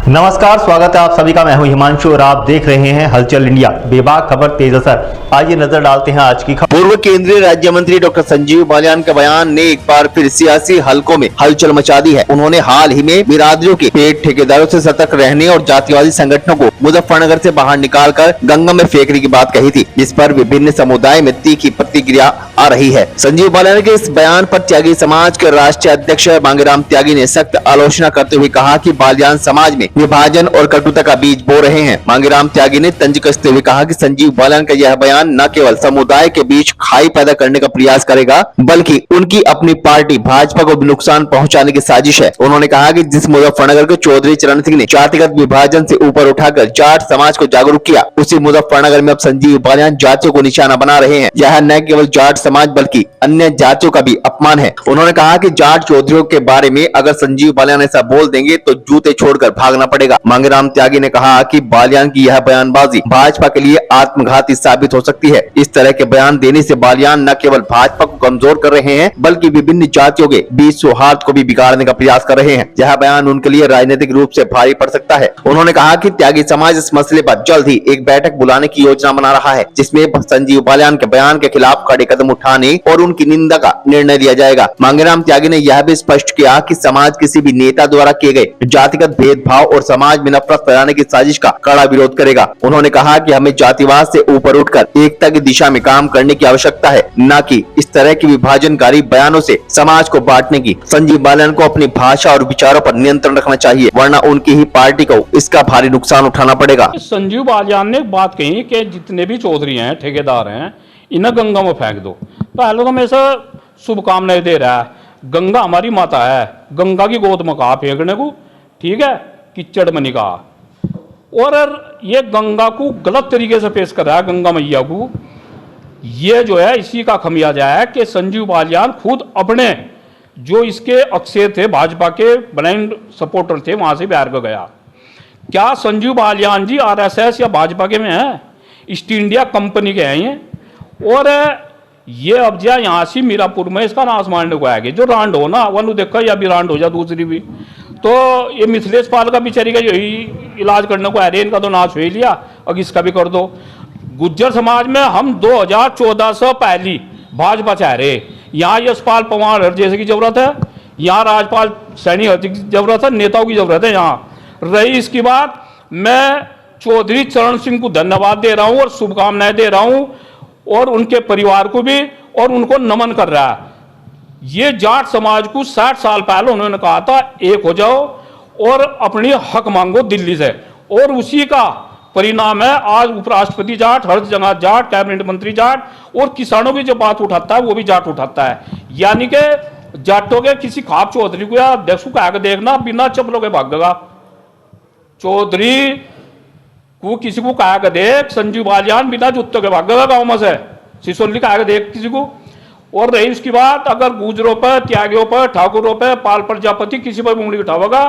नमस्कार, स्वागत है आप सभी का। मैं हूं हिमांशु और आप देख रहे हैं हलचल इंडिया। बेबाक खबर तेज असर। आइए नजर डालते हैं आज की खबर। पूर्व केंद्रीय राज्य मंत्री डॉक्टर संजीव बालियान के बयान ने एक बार फिर सियासी हलकों में हलचल मचा दी है। उन्होंने हाल ही में बिरादरियों के पेट ठेकेदारों से सतर्क रहने और जातिवादी संगठनों को मुजफ्फरनगर से बाहर निकालकर गंगा में फेंकने की बात कही थी, जिस पर विभिन्न समुदाय में तीखी प्रतिक्रिया आ रही है। संजीव बालियान के इस बयान पर त्यागी समाज के राष्ट्रीय अध्यक्ष मांगेराम त्यागी ने सख्त आलोचना करते हुए कहा कि बालियान समाज में विभाजन और कटुता का बीज बो रहे हैं। मांगेराम त्यागी ने तंज कसते हुए कहा कि संजीव बालियान का यह बयान न केवल समुदाय के बीच खाई पैदा करने का प्रयास करेगा, बल्कि उनकी अपनी पार्टी भाजपा को भी नुकसान पहुंचाने की साजिश है। उन्होंने कहा कि जिस मुजफ्फरनगर के चौधरी चरण सिंह ने जातिगत विभाजन से ऊपर उठाकर जाट समाज को जागरूक किया, उसी मुजफ्फरनगर में अब संजीव बालियान जातियों को निशाना बना रहे हैं। यह न केवल जाट समाज बल्कि अन्य जातियों का भी अपमान है। उन्होंने कहा कि जाट चौधरियों के बारे में अगर संजीव बालियान ऐसा बोल देंगे तो जूते छोड़कर भागना पड़ेगा। मांगेराम त्यागी ने कहा कि बालियान की यह बयानबाजी भाजपा के लिए आत्मघाती साबित हो सकती है। इस तरह के बयान देने से बालियान न केवल भाजपा को कमजोर कर रहे हैं, बल्कि विभिन्न जातियों के बीच सौहार्द को भी बिगाड़ने का प्रयास कर रहे हैं। यह बयान उनके लिए राजनीतिक रूप से भारी पड़ सकता है। उन्होंने कहा कि त्यागी समाज इस मसले पर जल्द ही एक बैठक बुलाने की योजना बना रहा है, जिसमें संजीव बालियान के बयान के खिलाफ कड़े कदम उठाने और उनकी निंदा का निर्णय लिया जाएगा। मांगेराम त्यागी ने यह भी स्पष्ट किया कि समाज किसी भी नेता द्वारा किए गए जातिगत भेदभाव और समाज में नफरत फैलाने की साजिश का कड़ा विरोध करेगा। उन्होंने कहा कि हमें जातिवाद से ऊपर उठकर एकता की दिशा में काम करने की आवश्यकता है, न कि इस तरह की विभाजनकारी बयानों से समाज को बांटने की। संजीव बालियान को अपनी भाषा और विचारों पर नियंत्रण रखना चाहिए, वरना उनकी ही पार्टी को इसका भारी नुकसान उठाना पड़ेगा। संजीव बालियान ने एक बात कही कि जितने भी चौधरी हैं, ठेकेदार हैं, इन्हें गंगा में फेंक दो। पहले तो मैं ऐसा शुभकामनाएं दे रहा है। गंगा हमारी माता है, गंगा की गोद में कहा फेंकने को, ठीक है, कीचड़ में नहीं कहा। और ये गंगा को गलत तरीके से पेश कर रहा है, गंगा मैया को। ये जो है इसी का खमियाजा है कि संजीव बालियान खुद अपने जो इसके अक्षय थे, भाजपा के ब्लाइंड सपोर्टर थे, वहां से बिहार को गया। क्या संजीव बालियान जी आरएसएस या भाजपा के में है? ईस्ट इंडिया कंपनी के हैं ये। और ये अब जा यहाँ से मीरापुर में इसका नाश मारने को आएगा। जो रांड हो ना वन देखा, या भी रांड हो जा दूसरी भी, तो ये मिथिलेश पाल का बेचारी का यही इलाज करने को आ रहे, इनका तो नाश हो ही लिया, अब इसका भी कर दो। गुज्जर समाज में हम 2014 से पहली भाजपा चाह रहे। यहाँ यशपाल पवार जैसे की जरूरत है, यहाँ राजपाल सैनी की जरूरत है, नेताओं की जरूरत है यहाँ रही। इसकी बात मैं चौधरी चरण सिंह को धन्यवाद दे रहा हूँ और शुभकामनाएं दे रहा हूँ, और उनके परिवार को भी, और उनको नमन कर रहा है। ये जाट समाज को 60 साल पहले उन्होंने कहा था एक हो जाओ और अपनी हक मांगो दिल्ली से, और उसी का परिणाम है आज उपराष्ट्रपति जाट, हर जगह जाट, कैबिनेट मंत्री जाट, और किसानों की जो बात उठाता है वो भी जाट उठाता है। यानी कि जाटों के किसी खाप चौधरी को या अध्यक्ष को आगे देखना बिना चप्पलों के भागेगा। चौधरी को किसी को कहा के देख, संजीव बालियान बिना जूतों के भागेगा गाँव में से, सिसोली का आगे देख किसी को। और रही उसकी बात, अगर गुजरों पर, त्यागियों पर, ठाकुरों पर, पाल प्रजापति किसी पर उंगली उठावेगा,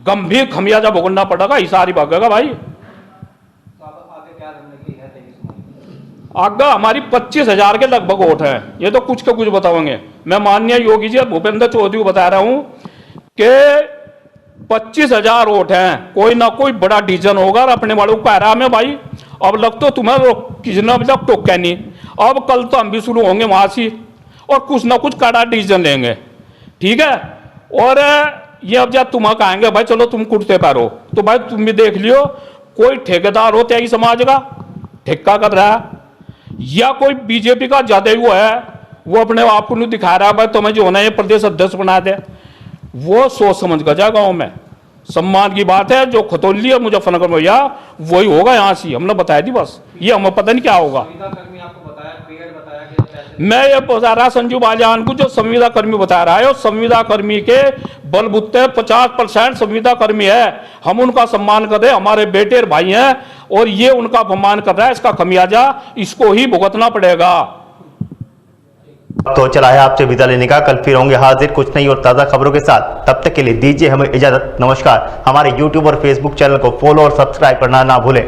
गंभीर खमियाजा भुगतना पड़ेगा, हिसारी भागेगा भाई। आगे हमारी 25,000 के लगभग वोट हैं, ये तो कुछ का कुछ बताओगे। मैं माननीय योगी जी भूपेंद्र चौधरी को बता रहा हूं कि 25,000 वोट हैं, कोई ना कोई बड़ा डिसीजन होगा। और अपने वालों को आराम है भाई, अब लग तो तुम्हें किसी ने अभी तक टोका नहीं, अब कल तो हम भी शुरू होंगे वहां से और कुछ ना कुछ कड़ा डिसीजन लेंगे, ठीक है। और ये अब जब तुम्हें कहेंगे भाई चलो तुम कुर्ते पर हो, तो भाई तुम भी देख लियो, कोई ठेकेदार हो त्यागी समाज का ठेका कर रहा है, या कोई बीजेपी का ज्यादा वो है, वो अपने आप को नहीं दिखा रहा भाई तुम्हें जो होना है प्रदेश अध्यक्ष बना दे, वो सोच समझ कर जा। गाँव में सम्मान की बात है, जो खतौली है मुजफ्फरनगर में या वही होगा यहाँ से, हमने बताया थी, बस ये हमें पता नहीं क्या होगा। मैं ये बता रहा संजीव बालियान को, जो संविदा कर्मी बता रहा है, और संविदा कर्मी के बलबूते 50% संविदा कर्मी है, हम उनका सम्मान कर रहे, हमारे बेटे और भाई हैं, और ये उनका अपमान कर रहा है, इसका खमियाजा इसको ही भुगतना पड़ेगा। तो चला है आपसे विदा लेने का, कल फिर होंगे हाजिर कुछ नई और ताज़ा खबरों के साथ। तब तक के लिए दीजिए हमें इजाजत। नमस्कार। हमारे YouTube और Facebook चैनल को फॉलो और सब्सक्राइब करना ना भूलें।